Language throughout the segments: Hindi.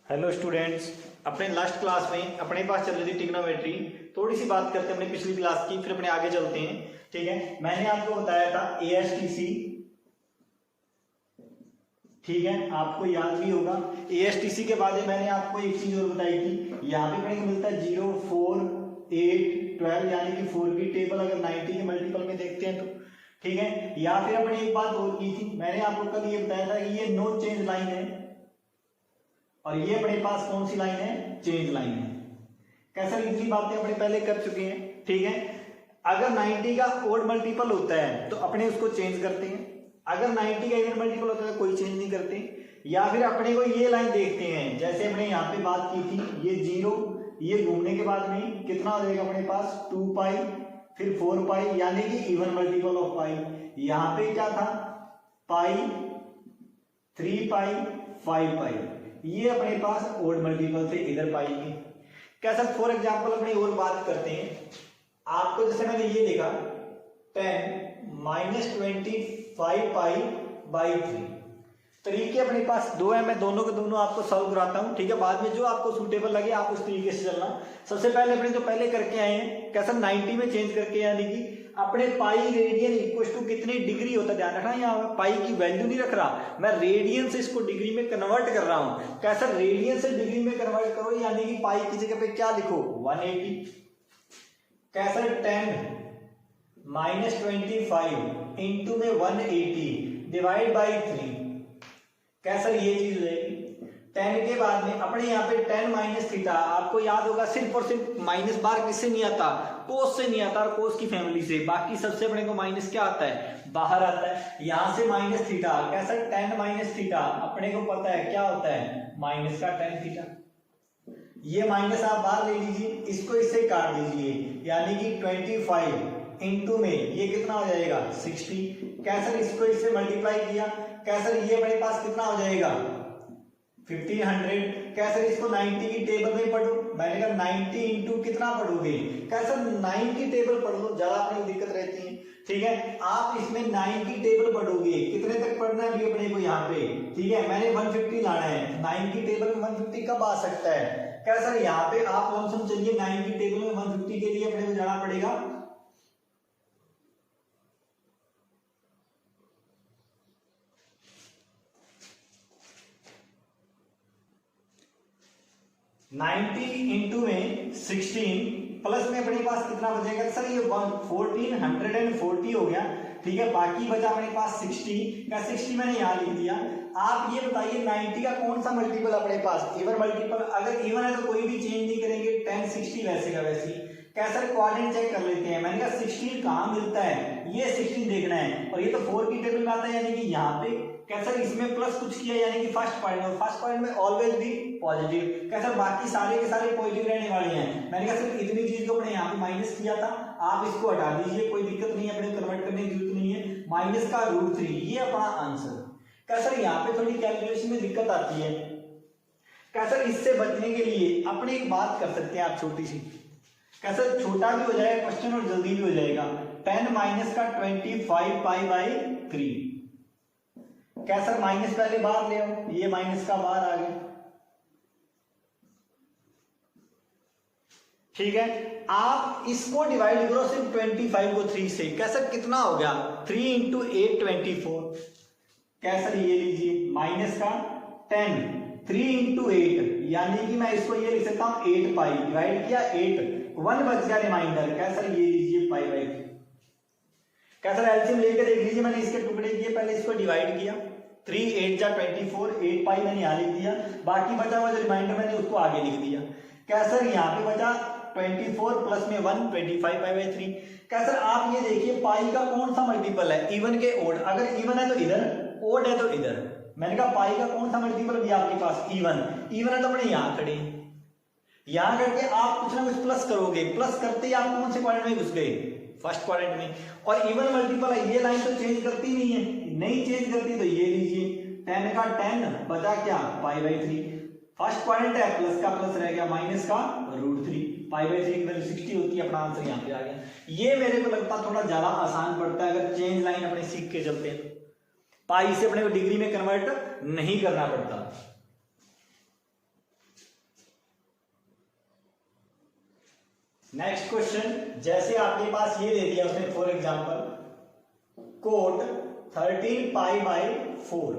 हेलो स्टूडेंट्स, अपने लास्ट क्लास में अपने पास चल रही थी ट्रिग्नोमेट्री। थोड़ी सी बात करते हैं अपने पिछली क्लास की, फिर अपने आगे चलते हैं। ठीक है, मैंने आपको बताया था ASTC। ठीक है, आपको याद भी होगा। ASTC के बाद मैंने आपको एक चीज और बताई थी, यहाँ पे अपने को मिलता है 0, 4, 8, 12, यानी कि 4 की टेबल अगर 90 के मल्टीपल में देखते हैं तो। ठीक है, या फिर अपने एक बात और की थी, मैंने आपको कल ये बताया था कि ये नो चेंज लाइन है और ये अपने पास कौन सी लाइन है, चेंज लाइन है। कैसा इतनी बातें अपने पहले कर चुके हैं। ठीक है, अगर 90 का ओड मल्टीपल होता है तो अपने उसको चेंज करते हैं, अगर 90 का इवन मल्टीपल होता है तो कोई चेंज नहीं करते। या फिर अपने को ये लाइन देखते हैं, जैसे अपने यहाँ पे बात की थी, ये 0, ये घूमने के बाद में कितना हो जाएगा अपने पास 2 पाई, फिर 4 पाई, यानी कि इवन मल्टीपल ऑफ पाई। यहाँ पे क्या था, पाई, 3 पाई, 5 पाई, ये अपने पास ओड मल्टीपल थे इधर पाई के। कैसा, फॉर एग्जांपल अपने और बात करते हैं। आपको जैसे मैंने ये लिखा 10 - 25 पाई बाई 3। तरीके अपने पास दो है, मैं दोनों के दोनों आपको सॉल्व कराता हूं। ठीक है, बाद में जो आपको सूटेबल लगे आप उस तरीके से चलना। सबसे पहले अपने जो पहले करके आए हैं, कैसा 90 में चेंज करके, यानी कि अपने पाई रेडियन इक्वल टू कितनी डिग्री होता है, ध्यान रखना। यहाँ पाई की वैल्यू नहीं रख रहा मैं, रेडियन से इसको डिग्री में कन्वर्ट कर रहा हूं। कैसा, रेडियन से डिग्री में कन्वर्ट करो, यानी कि पाई की जगह पे क्या लिखो 180। कैसा 10 - 25 इंटू में 180 डिवाइड बाई 3। कैसा, ये चीज हो जाएगी। 10 के बाद में अपने यहाँ पे 10 माइनस थीटा, आपको याद होगा सिर्फ और सिर्फ माइनस बार किससे नहीं आता, कोस से नहीं आता, और कोस की फैमिली से। बाकी सबसे अपने को माइनस क्या आता है, बाहर आता है। यहां से माइनस थीटा, कैसा 10 माइनस थीटा, अपने को पता है क्या होता है, माइनस का tan थीटा। ये माइनस आप बाहर ले लीजिए, इसको इससे काट दीजिए, यानी कि 25 इंटू में ये कितना हो जाएगा 60। कैसर इसको इससे मल्टीप्लाई किया, कैसर ये अपने पास कितना हो जाएगा 1500। कैसर इसको 90 की टेबल में पढ़ो, मैंने कहा 90 इंटू कितना पढ़ोगे, कैसर 9 की टेबल पढ़ लो, ज्यादा अपनी दिक्कत रहती है। ठीक है, आप इसमें 9 की टेबल पढ़ोगे, कितने तक पढ़ना है अभी अपने को यहाँ पे। ठीक है, मैंने 150 लाना है, 9 की टेबल में 150 कब आ सकता है। कैसर यहाँ पे आप लमसम चलिए 9 की टेबल में 150 के लिए अपने को जाना पड़ेगा 90 इंटू में 16 प्लस में अपने पास कितना बचेगा सर, ये 1440 हो गया। ठीक है, बाकी बचा अपने पास 60 का, 60 मैंने यहाँ लिख दिया। आप ये बताइए 90 का कौन सा मल्टीपल अपने पास, इवन मल्टीपल। अगर इवन है तो कोई भी चेंज नहीं करेंगे, 10 60 वैसे का वैसे। कैसा, क्वाड्रेंट चेक कर लेते हैं। मैंने कहा 16 कहाँ मिलता है, ये 16 देखना है, और ये तो 4 की टेबल में आता है, यानी कि यहाँ पे कैसा इसमें प्लस कुछ किया, यानी कि फर्स्ट पॉइंट, और फर्स्ट पॉइंट में ऑलवेज भी पॉजिटिव। कैसा, बाकी सारे के सारे पॉजिटिव रहने वाले हैं। मैंने कहा सिर्फ इतनी चीज को अपने यहाँ पे माइनस किया था, आप इसको हटा दीजिए, कोई दिक्कत नहीं है, अपने कन्वर्ट करने की जरूरत नहीं है। माइनस का √3, ये अपना आंसर। कैसा, यहाँ पे थोड़ी कैलकुलेशन में दिक्कत आती है। कैसा, इससे बचने के लिए अपने एक बात कर सकते हैं आप छोटी सी। कैसा, छोटा भी हो जाएगा क्वेश्चन और जल्दी भी हो जाएगा। 10 माइनस का 25 पाई बाई 3। कैसा, माइनस पहले बाहर ले आओ, ये माइनस का बाहर आ गया। ठीक है, आप इसको डिवाइड करो सिर्फ 25 को 3 से। कैसा, कितना हो गया 3 इंटू 8 24। कैसा, ये लीजिए माइनस का 10 3 इंटू 8, यानी कि मैं इसको ये लिख सकता हूं 8 पाई, डिवाइड किया 8, 1 बच गया रिमाइंडर। कैसा, ये लीजिए पाई बाई 3। कैसा, एलसीएम लेके देख लीजिए, मैंने इसके टुकड़े किए, पहले इसको डिवाइड किया, 3 8 जा 24, 8 पाई मैंने यहाँ लिख दिया, बाकी बचा हुआ जो रिमाइंडर मैंने उसको आगे लिख दिया। कैसर, यहाँ पे बचा 24 प्लस में 1 25 पाई बाई 3। कैसर, आप ये देखिए पाई का कौन सा मल्टीपल है, इवन के ओड। अगर इवन है तो इधर, ओड है तो इधर। मैंने कहा पाई का कौन सा मल्टीपल भी आपके पास, इवन। इवन है तो अपने यहाँ खड़े, यहाँ करके आप कुछ ना कुछ प्लस करोगे, प्लस करते ही आप कौन से क्वाड्रेंट में घुस गए, फर्स्ट क्वाड्रेंट में। और इवन मल्टीपल है, ये लाइन तो चेंज करती नहीं है, नहीं चेंज करती तो ये लीजिए 10 का 10 बचा क्या पाई बाई 3। फर्स्ट क्वाड्रेंट है, प्लस का प्लस रह गया, माइनस का √3, पाई बाई 3 की वैल्यू 60 होती है, अपना आंसर यहाँ पे आ गया। ये मेरे को लगता है थोड़ा ज्यादा आसान पड़ता है, अगर चेंज लाइन अपने सीख के चलते हैं, पाई से अपने को डिग्री में कन्वर्ट नहीं करना पड़ता। नेक्स्ट क्वेश्चन, जैसे आपके पास ये दे दिया उसने for example coat 13 pi by 4,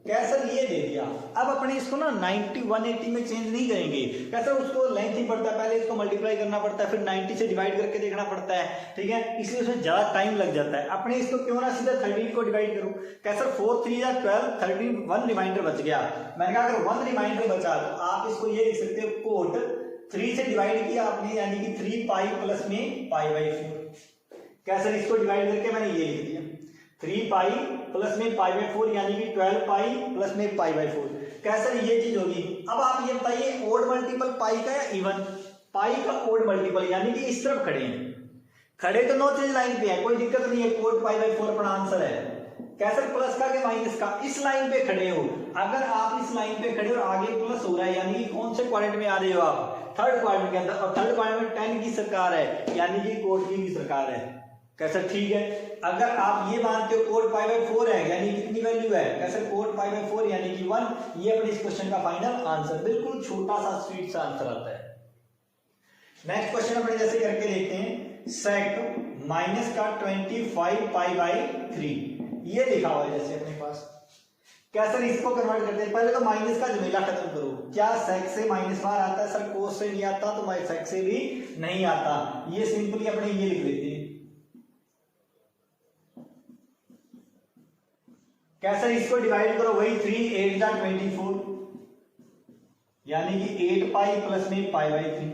कैसा ये दे दिया। अब अपने इसको ना 90 180 में चेंज नहीं करेंगे, कैसा उसको लेंथ ही पड़ता है, पहले इसको मल्टीप्लाई करना पड़ता है, फिर 90 से डिवाइड करके देखना पड़ता है, ठीक है, इसलिए उसमें ज्यादा टाइम लग जाता है। अपने इसको क्यों ना सीधा 13 को डिवाइड करूं, कैसा 4 3 या 12, 13 1 रिमाइंडर बच गया। मैंने कहा अगर 1 रिमाइंडर बचा तो आप इसको ये लिख सकते हो कोट 3 से डिवाइड किया आपने, यानी कि 3 पाई प्लस में पाई बाई 4, कैसा इसको डिवाइड करके मैंने ये लिख दिया 3 पाई प्लस में पाई बाई 4, यानी कि 12 पाई प्लस में पाई बाई 4, कैसा ये चीज होगी। अब आप ये बताइए ओड मल्टीपल पाई का या इवन, पाई का ओड मल्टीपल, यानी कि इस तरफ खड़े हैं, खड़े तो नो चेंज लाइन पे है, कोई दिक्कत नहीं है, कोड पाई बाई 4 अपना आंसर है। कैसे प्लस का के माइनस का, इस लाइन पे खड़े हो, अगर आप इस लाइन पे खड़े हो और आगे प्लस हो रहा है, यानी कि कौन से क्वाड्रेंट में आ रहे हो आप, थर्ड क्वाड्रेंट के अंदर, और थर्ड क्वाड्रेंट में 10 की सरकार है, यानी कि कोड की भी सरकार है। कैसे ठीक है, अगर आप ये मानते हो कोड पाई बाई 4 है, यानी कितनी वैल्यू है, कैसे कोड पाई बाई 4 यानी कि 1, ये अपने इस क्वेश्चन का फाइनल आंसर, बिल्कुल छोटा सा स्वीट सा आंसर आता है। नेक्स्ट क्वेश्चन अपने जैसे करके देखते हैं, सेक माइनस का 25 पाई बाई 3, ये लिखा हुआ है जैसे अपने पास, क्या सर इसको कन्वर्ट करते हैं, पहले तो माइनस का झमेला खत्म करो, क्या सेक से माइनस बाहर आता है, सर कोस से नहीं आता, तो सेक से भी नहीं आता, ये सिंपली अपने ये लिख लेते हैं, कैसे इसको डिवाइड करो, वही 3 8 जा 24, यानी कि 8 पाई प्लस में पाई बाई 3,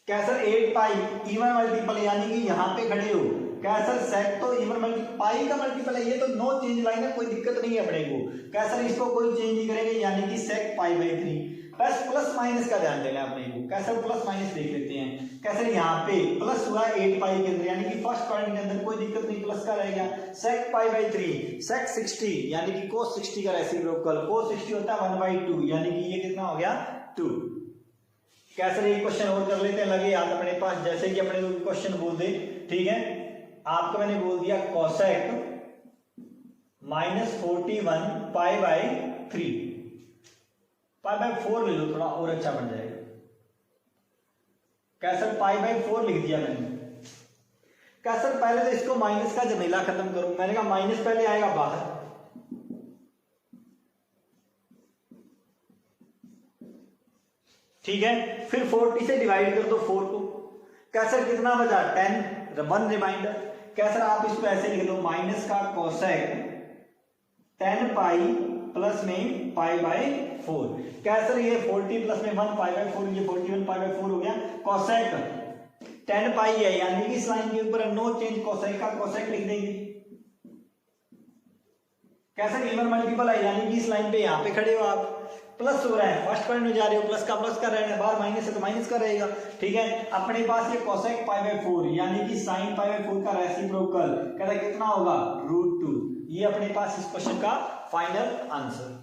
कैसे 8 पाई इवन मल्टीपल, यानी कि यहां पे खड़े हो, कैसे सेक तो इवन मल्टीपल, पाई का मल्टीपल है, ये तो नो चेंज लाइन है, कोई दिक्कत नहीं है अपने को, कैसे इसको कोई चेंज नहीं करेंगे, यानी कि सेक पाई बाई 3, बस प्लस माइनस का ध्यान देना अपने को, कैसे प्लस माइनस देख लेते हैं, कैसे यहाँ पे प्लस हुआ 8 पाई के अंदर, यानी कि फर्स्ट क्वाड्रेंट के अंदर कोई दिक्कत नहीं, प्लस का रहेगा, सेक पाई बाई 3, सेक 60 यानी कि कोस 60 का रेसिप्रोकल, कोस 60 होता है 1/2, यानी कि ये कितना हो गया 2। कैसे ये क्वेश्चन और कर लेते हैं, लगे याद अपने पास, जैसे कि अपने क्वेश्चन बोल दे, ठीक है, आपको मैंने बोल दिया cosec minus 41 pi by 3, pi by 4 ले लो, थोड़ा और अच्छा बन जाएगा, कैसे पाई बाई 4 लिख दिया मैंने, कैसे पहले तो इसको माइनस का झमेला खत्म करूं, मैंने कहा माइनस पहले आएगा बाहर, ठीक है, फिर 40 से डिवाइड कर दो 4 को, कैसे कितना बचा 10, 1 रिमाइंडर, कैसे आप इसको ऐसे लिख दो माइनस का कोसेक 10 पाई प्लस में पाई बाई 4, कैसे ये 40 प्लस में 1 पाई बाई 4, ये 41 पाई बाई 4 हो गया, कोसेक 10 पाई है, यानी कि इस लाइन के ऊपर नो चेंज, कोसेक का कोसेक लिख देंगे, कैसे इवन मल्टीपल है, यानी कि इस लाइन पे यहाँ पे खड़े हो आप, प्लस हो रहा है, फर्स्ट पॉइंट में जा रहे हो, प्लस का प्लस कर रहे हैं, बाहर माइनस है तो माइनस का रहेगा, ठीक है, अपने पास ये कोसेक पाई बाई 4 यानी कि साइन पाई बाई 4 का रेसिप्रोकल, कहता कितना होगा √2, ये अपने पास इस क्वेश्चन का फाइनल आंसर।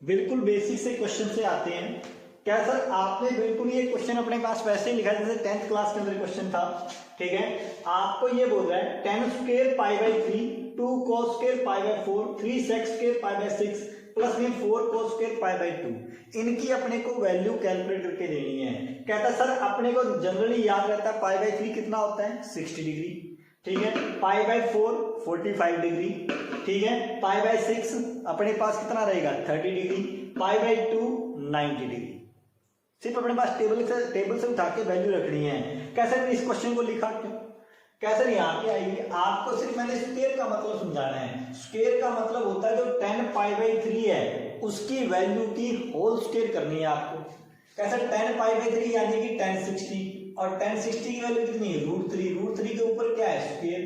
बिल्कुल बेसिक से क्वेश्चन से आते हैं, क्या सर आपने बिल्कुल ये क्वेश्चन अपने पास वैसे ही लिखा जैसे 10th क्लास के अंदर क्वेश्चन था, ठीक है, आपको ये बोल रहा है 10 square pi by 3, 2 cos square pi by 4, 3 sec square pi by 6 plus में 4 cos स्क्वायर पाई बाई 2, इनकी अपने को वैल्यू कैलकुलेट करके देनी है। कहता सर अपने को जनरली याद रहता है पाई बाई 3 कितना होता है 60 डिग्री, ठीक है, पाई बाई 4 45 डिग्री, ठीक है, पाई बाई 6 अपने पास कितना रहेगा 30 डिग्री, पाई बाई 2 90 डिग्री। सिर्फ अपने पास टेबल से उठा के वैल्यू रखनी है। कैसे इस क्वेश्चन को लिखा क्यों, कैसे यहाँ पे आएगी, आपको सिर्फ मैंने स्क्वायर का मतलब समझाना है। स्क्वायर का मतलब होता है जो 10 पाई बाई 3 है उसकी वैल्यू की होल स्क्वायर करनी है आपको। कैसे 10 पाई बाई 3 यानी कि 1060, और 1060 की वैल्यू कितनी है √3, √3 के ऊपर क्या है स्क्वायर,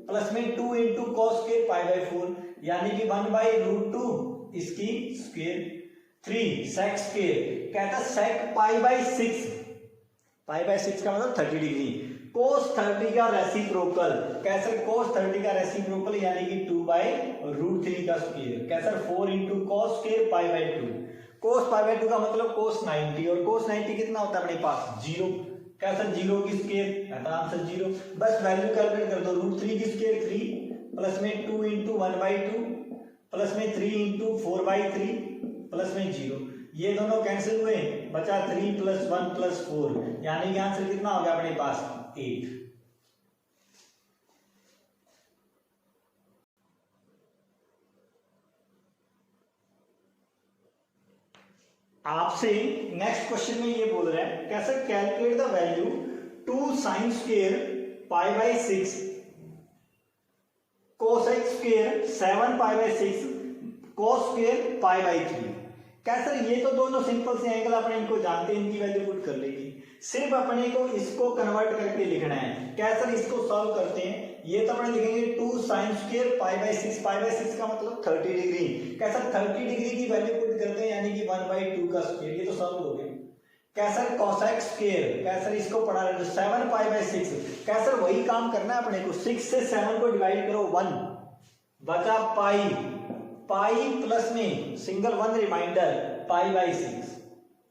प्लस में 2 × cos स्क्वायर पाई बाई 4 यानी कि 1/√2 इसकी स्क्वायर, 3 sec स्क्वायर, कहता sec pi by 6, pi by 6 का मतलब 30 डिग्री, cos 30 का रेसिप्रोकल, कैसे cos 30 का रेसिप्रोकल यानी कि 2/√3 का स्क्वायर, कैसे 4 × cos square pi by 2, cos pi by 2 का मतलब cos 90, और cos 90 कितना होता है अपने पास 0, कैसे 0 की स्क्वायर आंसर 0, बस वैल्यू कैलकुलेट कर दो, √3 की स्क्वायर 3 प्लस में 2 × 1/2 प्लस में 3 × 4/3 प्लस में 0, ये दोनों कैंसिल हुए, बचा 3 + 1 + 4, यानी कि आंसर कितना हो गया अपने पास 8। आपसे नेक्स्ट क्वेश्चन में ये बोल रहा है कैसे calculate the value 2 sin square π/6 cos x square 7 π/6 cos square π/3। क्या सर ये तो दोनों सिंपल से एंगल अपने इनको जानते हैं, इनकी वैल्यू पुट कर लेगी, सिर्फ अपने को इसको कन्वर्ट करके लिखना है। क्या सर इसको सॉल्व करते हैं, ये तो अपने लिखेंगे 2 sin स्क्वायर π/6, π/6 का मतलब 30 डिग्री। क्या सर 30 डिग्री की वैल्यू पुट करते हैं यानी कि 1/2 का स्क्वायर, ये तो सॉल्व हो गया। क्या सर cos x स्क्वायर, क्या सर इसको पढ़ा रहे 7 π/6, क्या सर वही काम करना है अपने को, 6 से 7 को डिवाइड करो 1 बचा पाई प्लस में सिंगल 1 रिमाइंडर π/6,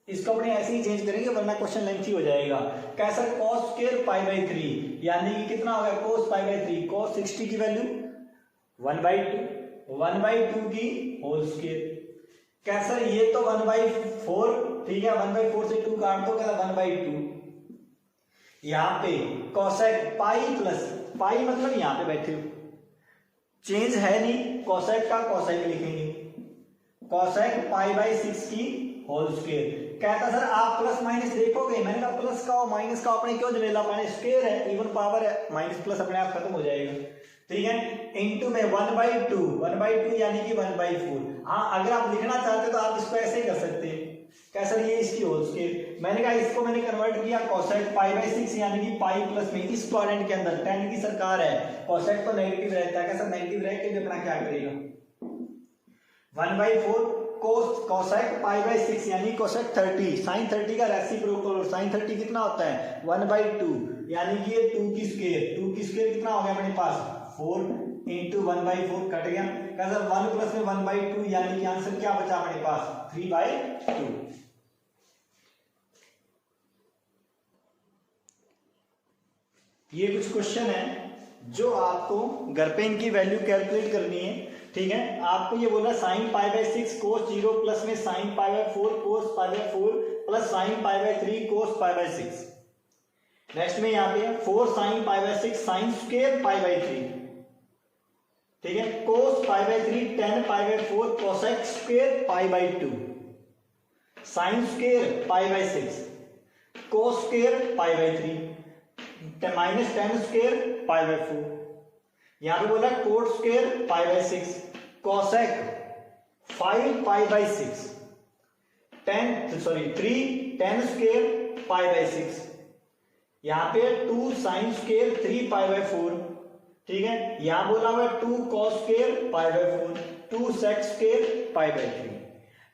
इसको अपने ऐसे ही चेंज करेंगे वरना क्वेश्चन लेंथी हो जाएगा। कैसा cos स्क्वायर π/3 यानी कि कितना होगा cos π/3, cos 60 की वैल्यू 1/2 की होल स्क्वायर। कैसा ये तो 1/4, ठीक है 1/4 से 2 काट दो, क्या 1/2। यहाँ पे cosec पाई प्लस पाई मतलब यहाँ पे बैठे हो, चेंज है नहीं, cosec का cosec लिखेंगे, cosec π/6 की होल स्क्वायर। कहता सर आप प्लस माइनस देखोगे, मैंने कहा प्लस का और माइनस का अपने क्यों झमेला, माइनस स्क्वायर है, इवन पावर है, माइनस प्लस अपने आप खत्म हो जाएगा, ठीक है। इनटू में 1/2 यानी कि 1/4। हाँ अगर आप लिखना चाहते तो आप इसको ऐसे कर सकते हैं, क्या सर ये इसकी होल स्क्वायर, मैंने कहा इसको मैंने कन्वर्ट किया cosec π/6 यानी कि पाई प्लस में इस क्वाड्रेंट के अंदर 10 की सरकार है, cosec तो नेगेटिव रहता है, क्या सर नेगेटिव रह के भी अपना क्या करेगा 1/4 cosec π/6 यानी cosec 30, sin 30 का रेसिप्रोकल, sin 30 कितना होता है 1/2 यानी कि ये 2 की स्क्वायर कितना हो गया अपने पास 4 इंटू 1/4 कट गया, कैसा 1 प्लस में 1/2 यानी कि आंसर क्या बचा अपने पास 3/2। ये कुछ क्वेश्चन है जो आपको घर पे इनकी वैल्यू कैलकुलेट करनी है, ठीक है। आपको ये बोला sin π/6 cos 0 प्लस में sin π/4 cos π/4 plus sin π/3 cos π/6। Next में यहाँ पे 4 sin π/6 sin स्क्वायर π/3, ठीक है, cos π/3 10 π/4 cosec square π/2 sin square π/6 cos square π/3 माइनस 10 स्क्वायर π/4। यहां पे बोला कोट स्क्वायर π/6 cosec 5 π/6 3 10 स्क्वायर π/6। यहां पे 2 sin स्क्वायर 3 π/4, ठीक है। यहां बोला हुआ 2 cos स्क्वायर π/4 2 sec स्क्वायर π/3।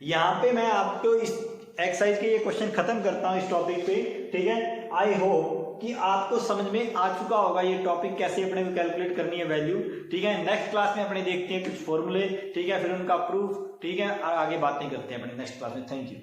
यहां पे मैं आपको इस एक्सरसाइज के ये क्वेश्चन खत्म करता हूं इस टॉपिक पे, ठीक है। आई होप कि आपको समझ में आ चुका होगा ये टॉपिक कैसे अपने को कैलकुलेट करनी है वैल्यू, ठीक है। नेक्स्ट क्लास में अपने देखते हैं कुछ फॉर्मूले, ठीक है, फिर उनका प्रूफ, ठीक है, आगे बातें करते हैं अपने नेक्स्ट क्लास में। Thank you.